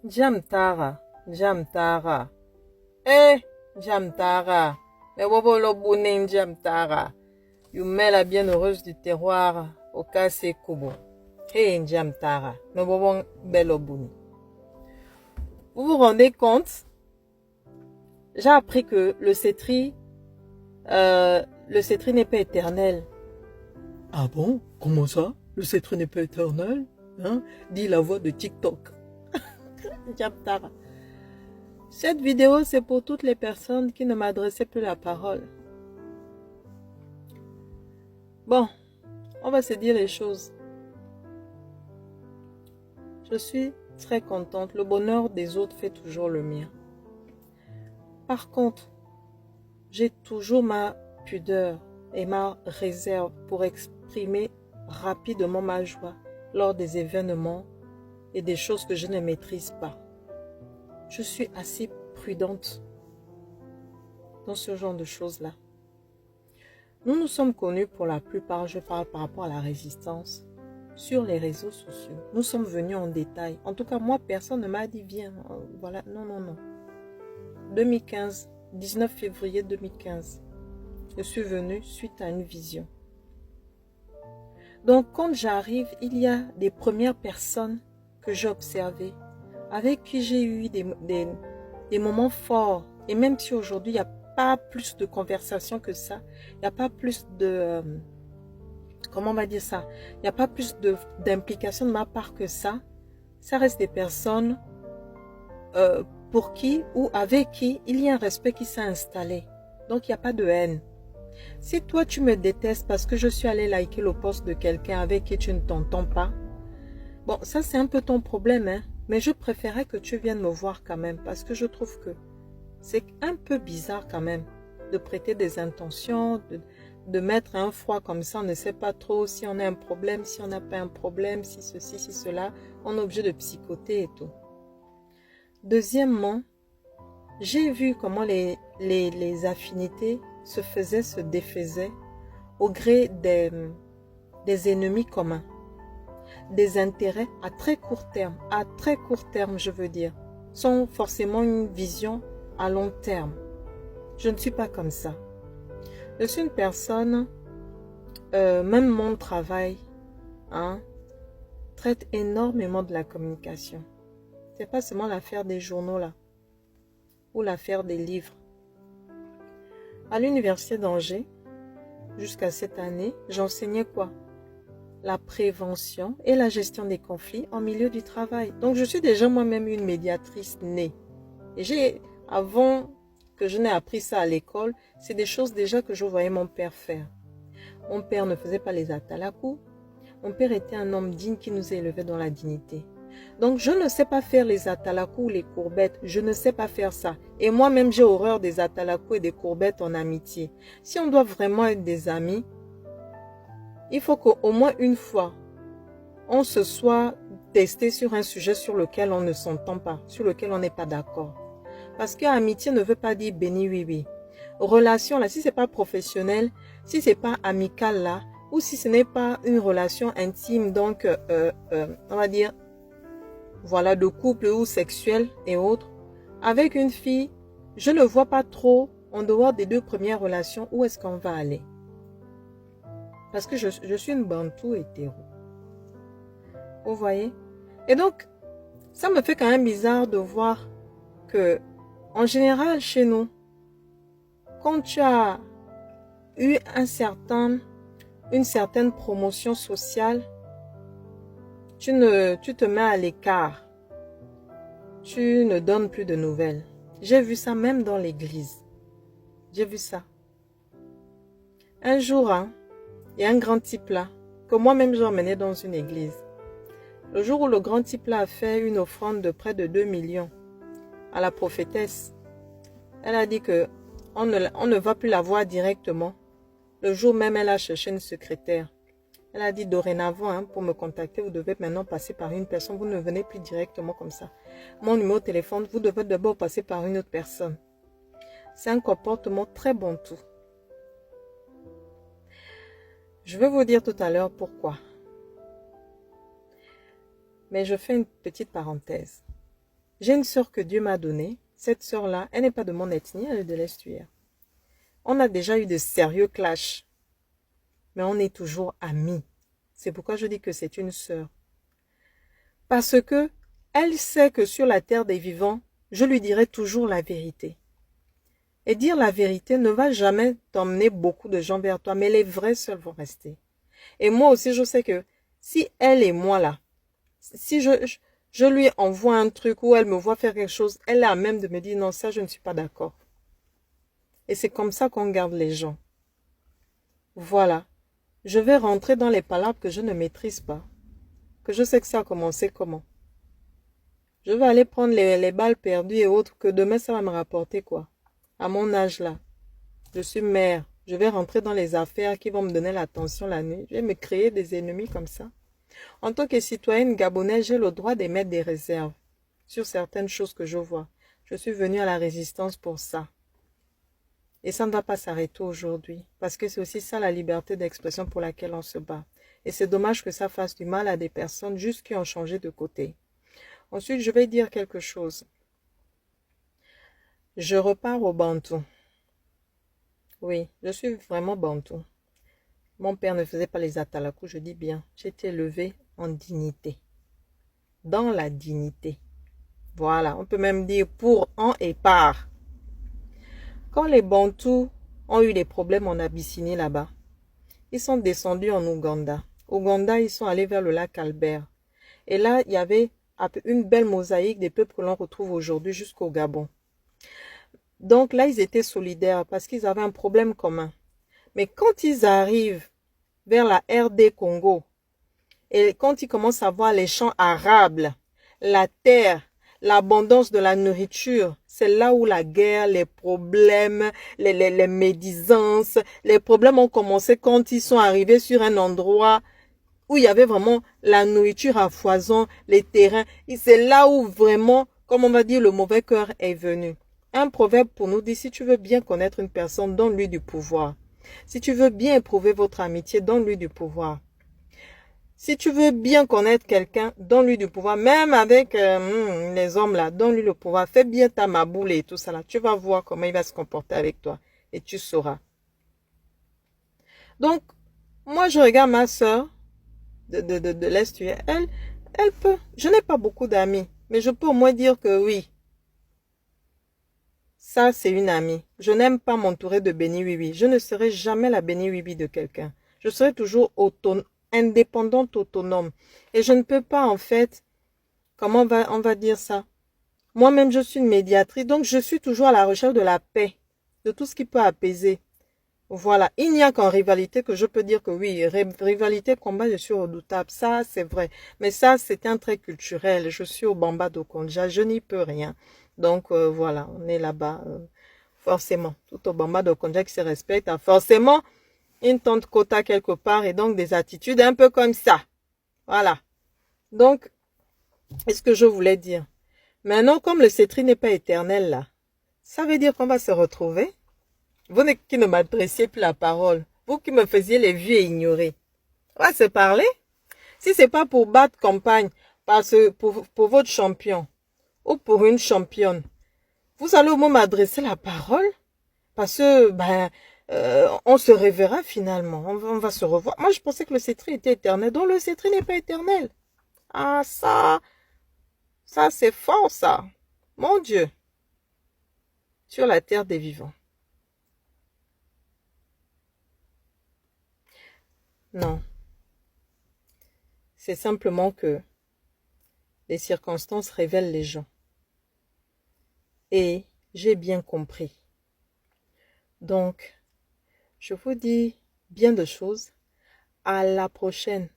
Jamtara, Jamtara. Eh, Jamtara. Mais bobo lo bonin Jamtara. You mets la bienheureuse du terroir au casse kubo. Eh, Jamtara. Mais bobo belo bouni. Vous vous rendez compte? J'ai appris que le cétri n'est pas éternel. Ah bon? Comment ça? Le cétri n'est pas éternel? Hein? Dit la voix de TikTok. Jamtara. Cette vidéo, c'est pour toutes les personnes qui ne m'adressaient plus la parole. Bon, on va se dire les choses. Je suis très contente. Le bonheur des autres fait toujours le mien. Par contre, j'ai toujours ma pudeur et ma réserve pour exprimer rapidement ma joie lors des événements et des choses que je ne maîtrise pas. Je suis assez prudente dans ce genre de choses-là. Nous nous sommes connus pour la plupart, je parle par rapport à la résistance, sur les réseaux sociaux. Nous sommes venus en détail. En tout cas, moi, personne ne m'a dit, viens, voilà, non, non, non. 2015, 19 février 2015, je suis venue suite à une vision. Donc, quand j'arrive, il y a des premières personnes que j'ai observées, avec qui j'ai eu des moments forts. Et même si aujourd'hui, il n'y a pas plus de conversation que ça, il n'y a pas plus de... comment on va dire ça? Il n'y a pas plus d'implication de ma part que ça. Ça reste des personnes pour qui ou avec qui il y a un respect qui s'est installé. Donc, il n'y a pas de haine. Si toi, tu me détestes parce que je suis allé liker le post de quelqu'un avec qui tu ne t'entends pas, bon, ça c'est un peu ton problème, hein. Mais je préférais que tu viennes me voir quand même parce que je trouve que c'est un peu bizarre quand même de prêter des intentions, de mettre un froid comme ça. On ne sait pas trop si on a un problème, si on n'a pas un problème, si ceci, si cela. On est obligé de psychoter et tout. Deuxièmement, j'ai vu comment les affinités se défaisaient au gré des ennemis communs. Des intérêts à très court terme je veux dire, sans forcément une vision à long terme. Je ne suis pas comme ça. Je suis une personne, même mon travail, traite énormément de la communication. C'est pas seulement l'affaire des journaux là, ou l'affaire des livres. À l'université d'Angers, jusqu'à cette année, j'enseignais quoi? La prévention et la gestion des conflits en milieu du travail. Donc, je suis déjà moi-même une médiatrice née. Et avant que je n'ai appris ça à l'école, c'est des choses déjà que je voyais mon père faire. Mon père ne faisait pas les atalakou. Mon père était un homme digne qui nous élevait dans la dignité. Donc, je ne sais pas faire les atalakou ou les courbettes. Je ne sais pas faire ça. Et moi-même, j'ai horreur des atalakou et des courbettes en amitié. Si on doit vraiment être des amis, il faut qu'au moins une fois, on se soit testé sur un sujet sur lequel on ne s'entend pas, sur lequel on n'est pas d'accord. Parce que amitié ne veut pas dire béni oui oui. Relation là, si c'est pas professionnel, si c'est pas amical là, ou si ce n'est pas une relation intime, donc on va dire, voilà, de couple ou sexuel et autres, avec une fille, je ne vois pas trop, en dehors des 2 premières relations, où est-ce qu'on va aller. Parce que je suis une bantou hétéro. Vous voyez? Et donc, ça me fait quand même bizarre de voir que, en général, chez nous, quand tu as eu une certaine promotion sociale, tu te mets à l'écart. Tu ne donnes plus de nouvelles. J'ai vu ça même dans l'église. J'ai vu ça. Un jour, il y a un grand type là, que moi-même j'ai emmené dans une église. Le jour où le grand type là a fait une offrande de près de 2 millions à la prophétesse, elle a dit que on ne va plus la voir directement. Le jour même, elle a cherché une secrétaire. Elle a dit dorénavant, pour me contacter, vous devez maintenant passer par une personne. Vous ne venez plus directement comme ça. Mon numéro de téléphone, vous devez d'abord passer par une autre personne. C'est un comportement très bon tout. Je vais vous dire tout à l'heure pourquoi. Mais je fais une petite parenthèse. J'ai une sœur que Dieu m'a donnée. Cette sœur-là, elle n'est pas de mon ethnie, elle est de l'Estuaire. On a déjà eu de sérieux clashs. Mais on est toujours amis. C'est pourquoi je dis que c'est une sœur. Parce que elle sait que sur la terre des vivants, je lui dirai toujours la vérité. Et dire la vérité ne va jamais t'emmener beaucoup de gens vers toi, mais les vrais seuls vont rester. Et moi aussi, je sais que si elle et moi là, si je lui envoie un truc ou elle me voit faire quelque chose, elle est à même de me dire non, ça je ne suis pas d'accord. Et c'est comme ça qu'on garde les gens. Voilà. Je vais rentrer dans les palabres que je ne maîtrise pas. Que je sais que ça a commencé comment. Je vais aller prendre les balles perdues et autres, que demain ça va me rapporter quoi. À mon âge là, je suis mère. Je vais rentrer dans les affaires qui vont me donner l'attention la nuit. Je vais me créer des ennemis comme ça. En tant que citoyenne gabonaise, j'ai le droit d'émettre des réserves sur certaines choses que je vois. Je suis venue à la résistance pour ça. Et ça ne va pas s'arrêter aujourd'hui. Parce que c'est aussi ça la liberté d'expression pour laquelle on se bat. Et c'est dommage que ça fasse du mal à des personnes juste qui ont changé de côté. Ensuite, je vais dire quelque chose. Je repars au bantou. Oui, je suis vraiment bantou. Mon père ne faisait pas les atalakou, je dis bien. J'étais élevée en dignité. Dans la dignité. Voilà, on peut même dire pour, en et par. Quand les Bantous ont eu des problèmes en Abyssinie là-bas, ils sont descendus en Ouganda. Ouganda, ils sont allés vers le lac Albert. Et là, il y avait une belle mosaïque des peuples que l'on retrouve aujourd'hui jusqu'au Gabon. Donc là, ils étaient solidaires parce qu'ils avaient un problème commun. Mais quand ils arrivent vers la RD Congo, et quand ils commencent à voir les champs arables, la terre, l'abondance de la nourriture, c'est là où la guerre, les problèmes, les médisances, les problèmes ont commencé quand ils sont arrivés sur un endroit où il y avait vraiment la nourriture à foison, les terrains. C'est là où vraiment, comme on va dire, le mauvais cœur est venu. Un proverbe pour nous dit, si tu veux bien connaître une personne, donne-lui du pouvoir. Si tu veux bien éprouver votre amitié, donne-lui du pouvoir. Si tu veux bien connaître quelqu'un, donne-lui du pouvoir. Même avec les hommes là, donne-lui le pouvoir. Fais bien ta maboule et tout ça là. Tu vas voir comment il va se comporter avec toi. Et tu sauras. Donc, moi je regarde ma soeur de l'Est. Elle peut. Je n'ai pas beaucoup d'amis. Mais je peux au moins dire que oui. Ça, c'est une amie. Je n'aime pas m'entourer de béni oui. Je ne serai jamais la béni oui de quelqu'un. Je serai toujours indépendante, autonome. Et je ne peux pas, en fait, comment on va dire ça? Moi-même, je suis une médiatrice, donc je suis toujours à la recherche de la paix, de tout ce qui peut apaiser. Voilà, il n'y a qu'en rivalité que je peux dire que oui, rivalité, combat, je suis redoutable, ça c'est vrai. Mais ça, c'est un trait culturel, je suis au Bamba d'Okonja, je n'y peux rien. Donc voilà, on est là-bas, forcément. Tout au Bamba d'Okonja qui se respecte, a forcément une tante quota quelque part et donc des attitudes un peu comme ça. Voilà. Donc, est-ce que je voulais dire? Maintenant, comme le cétri n'est pas éternel là, ça veut dire qu'on va se retrouver. Vous qui ne m'adressiez plus la parole, vous qui me faisiez les vues et ignorer, on va se parler. Si c'est pas pour battre campagne, parce que pour votre champion ou pour une championne, vous allez au moins m'adresser la parole parce que on se reverra finalement, on va se revoir. Moi je pensais que le cétri était éternel, donc le cétri n'est pas éternel. Ah ça c'est fort ça, mon Dieu, sur la terre des vivants. Non. C'est simplement que les circonstances révèlent les gens. Et j'ai bien compris. Donc, je vous dis bien de choses. À la prochaine.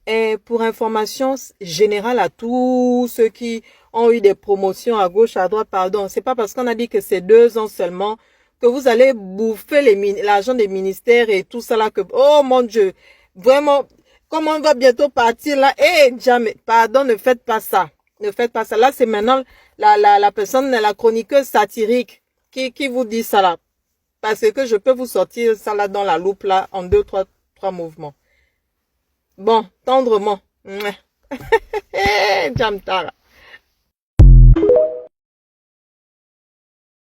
Et pour information générale à tous ceux qui ont eu des promotions à gauche, à droite, pardon, c'est pas parce qu'on a dit que c'est 2 ans seulement que vous allez bouffer l'argent des ministères et tout ça là que, oh mon Dieu, vraiment, comme on va bientôt partir là, jamais, pardon, ne faites pas ça. Ne faites pas ça. Là, c'est maintenant la personne, la chroniqueuse satirique qui vous dit ça là. Parce que je peux vous sortir ça là dans la loupe là en 2, 3 mouvements. Bon, tendrement. Jamtara.